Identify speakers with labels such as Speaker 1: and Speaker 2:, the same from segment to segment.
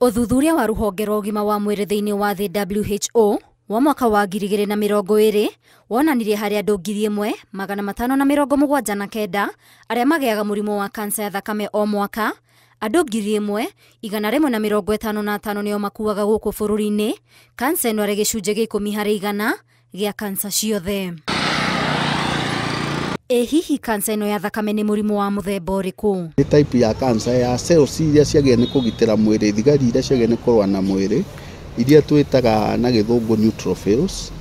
Speaker 1: Uthuthuria wa ruhonge rwa ũgima wa mwĩrĩ thĩinĩ wa thĩ WHO wa mwaka wa 2020 wonanirie harĩ andũ 1,579 arĩa magĩaga mũrimũ wa kansa ya thakame o mwaka, andũ 1,155 nĩo makuaga gũkũ bũrũri-inĩ. Kansa ĩno arĩ gĩcunjĩ gĩa 10% gĩa kansa ciothe. Hihi kansa ĩno ya thakame nĩ mũrimũ wa mũthemba ũrĩkũ?
Speaker 2: Nĩ type ya kansa ya cells iria ciagĩrĩire nĩ kũgitĩra mwĩrĩ, thigari iria ciagĩrĩire nĩ kũrũa na mwĩrĩ, iria twĩtaga na gĩthũngũ neutrophils,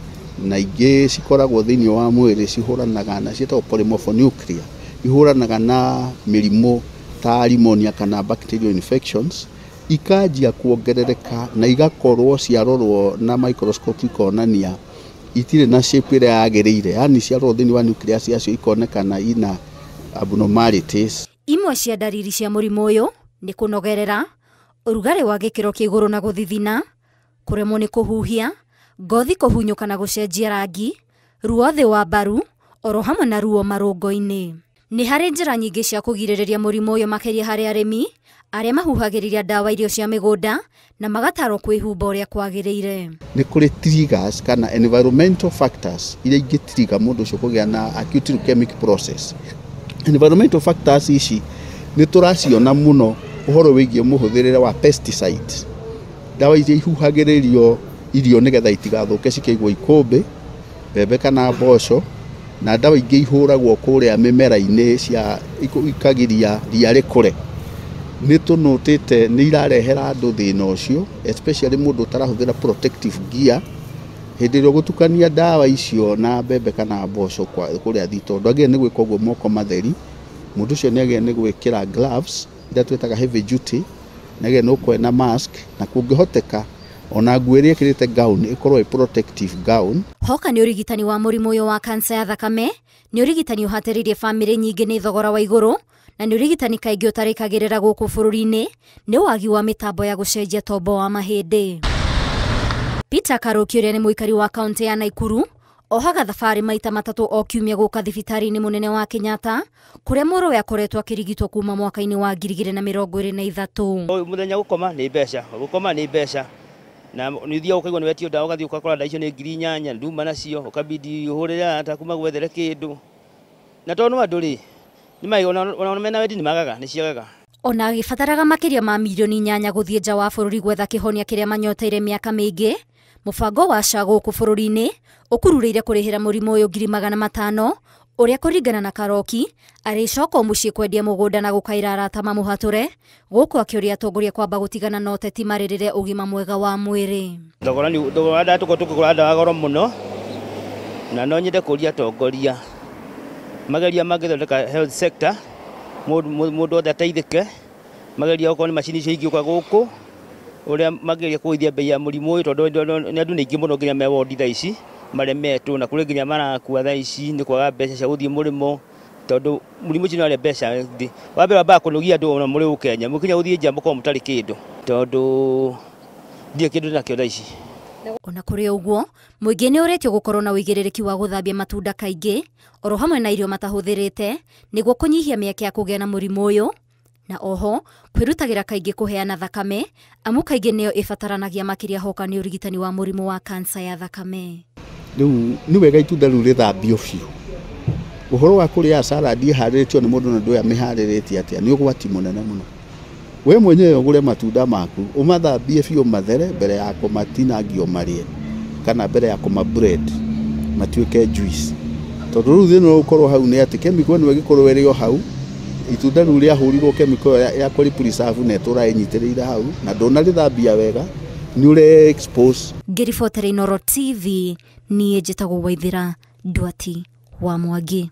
Speaker 2: na ingĩ cikoragwo thĩinĩ wa mwĩrĩ cihũranaga na ciĩtagwo polymorphonuclear, ihũranaga na mĩrimũ ta pneumonia kana bacterial infections, ikanjia kuongerereka na igakorwo ciarorwo na microscope ikonania itirĩ na shape ĩrĩa yagĩrĩire, yani ciarorwo thĩinĩ wa nucleus yacio ikonekana ina abnormalities.
Speaker 1: Imwe cia ndariri cia mũrimũ ũyũ nĩ kũnogerera, ũrugarĩ wa gĩkĩro kĩa igũrũ na gũthithina, kũremwo nĩ kũhuhia, ngothi kũhunyũka na gũcenjia rangi, ruo thĩ wa mbaru, oro hamwe na ruo marũngo-inĩ. Nĩ harĩ njĩra nyingĩ cia kũgirĩrĩria mũrimũ ũyũ, makĩria harĩ arĩmi arĩa mahuhagĩrĩria ndawa irio cia mĩgũnda na magatarwo kwĩhumba ũrĩa kwagĩrĩire.
Speaker 2: Nĩ kũrĩ triggers kana environmental factors iria ingĩtrigger mũndũ ũcio kũgĩa na acute leukemic process. Environmental factors ici nĩ tũraciona mũno ũhoro wĩgiĩ mũhũthĩrĩre wa pesticides, ndawa iria ihuhagĩrĩrio irio nĩgetha itigathũke cikĩigwo ikũmbĩ, mbembe kana mboco, na ndawa ingĩ ihũragwo kũrĩa mĩmera-inĩ cia ikagiria ria rĩkũre. Nĩ tũnotĩte nĩ irarehera andũ thĩna ũcio, especially mũndũ ũtarahũthĩra protective gear hĩndĩ ĩrĩa ũgũtukania ndawa icio na mbembe kana mboco kũrĩa thito. Ndũ agĩrĩirwo nĩ gwĩka ũguo moko matheri, mũndũ ũcio nĩ agĩrĩirwo nĩ gwĩkĩra gloves iria twĩtaga heavy duty, nĩ agĩrĩirwo nĩ gũkorwo na mask, na kũngĩhoteka ona nguo ĩrĩa ĩkĩrĩte gown ĩkorwo ĩ protective gown.
Speaker 1: Hoka nĩ ũrigitani wa mũrimũ ũyũ wa kansa ya thakame, nĩ ũrigitani ũhatĩrĩirie famĩlĩ nyingĩ nĩ thogora wa igũrũ, na nĩ ũrigitani kaingĩ ũtarĩkagĩrĩra gũkũ bũrũri-inĩ nĩ wagi wa mĩtambo ya gũcenjia tombo wa mahĩndĩ. Peter Karoki ũrĩa nĩ mũikari wa kaunti ya Nakuru ohaga thabarĩ maita matatũ o kiumia gũka thibitarĩ-inĩ mũnene wa Kenyatta, kũrĩa mũrũwe akoretwo akĩrigitwo kuma mwaka-inĩ wa 2023.
Speaker 3: Mũthenya gũkoma nĩ mbeca, na nĩthia ũkaigua nĩ wetio ndawa ũgathiĩ ũgakora ndawa icio nĩ 8,000 nduma nacio, ũkabidi ũhũrĩre ata kuma gwethere kĩndũ, na tondũ andũ rĩ ona mena wendi nĩ magaga, nĩ ciagaga.
Speaker 1: Ona agĩbataraga makĩria ma milioni 8 gũthiĩ nja wa bũrũri gwetha kĩhonia kĩrĩa manyoteire mĩaka mĩingĩ, mũbango wa SHA gũkũ bũrũri-inĩ ũkururĩire kũrĩhĩra mũrimũ ũyũ 500,000, ũrĩa kũringana na Karoki arĩcoka mũciĩ kwendia mũgũnda na gũkaĩra arata mamũhatũre, gũkũ akĩũria atongoria kwamba gũtigana na ũteti marĩrĩre ũgima mwega wa mwĩrĩ.
Speaker 3: Thogora tũkĩgũra ndawa goro mũno, na no nyende kũria atongoria mageria magĩthondeka health sector, mũndũ othe ateithĩke, mageria okorwo nĩ macini icio ingĩũka gũkũ, ũrĩa mageria kũgũithia bei ya mũrimũ ũyũ, tondũ nĩ andũ aingĩ mũno nginya me wodi thaa ici maremetwo, na kũrĩ nginya marakua thaa ici nĩ kwaga mbeca cia gũthiĩ mũrĩmo, tondũ mũrimũ ũcio nĩ warĩa mbeca thĩ. Wa mbere wambaga kũnogia andũ ona mũrĩ Kenya, mũkinya gũthiĩ nja mũkorwo mũtarĩ kĩndũ, tondũ ndirĩ kĩndũ nakĩo thaa ici.
Speaker 1: Ona kũrĩ ũguo, mũingĩ nĩ ũretio gũkorwo na ũigĩrĩrĩki wa gũthambia matunda kaingĩ, oro hamwe na irio matahũthĩrĩte, nĩguo kũnyihia mĩeke ya kũgĩa na mũrimũ ũyũ, na oho kwĩrutagĩra kaingĩ kũheana thakame, amu kaingĩ nĩyo ĩbataranagia makĩria hoka nĩ ũrigitani wa mũrimũ wa kansa ya thakame.
Speaker 2: Rĩu nĩ wega itunda rĩu rĩthambio biũ. Ũhoro wa kũrĩa salad iharĩrĩtio nĩ mũndũ na ndũĩ amĩharĩrĩtie atĩa nĩ ũgwati mũnene mũno. We mwenyewe ũgũre matunda maku ũmathambie biũ mathere mbere ya kũmatinangio marĩe, kana mbere ya kũma-blend matuĩke juice. Tondũ rĩu thĩna ũkorwo hau nĩ atĩ chemical ĩno ĩgĩkorwo ĩrĩ o hau, itunda rĩu rĩahũrirwo chemical ya kũrĩ-preserve na ĩtũra ĩnyitĩrĩire hau, na ndũnarĩthambia wega, nĩ ũrĩ-expose.
Speaker 1: Ngĩribotera Inooro TV, niĩ njĩtagwo Waithĩra Nduati wa Mwangi.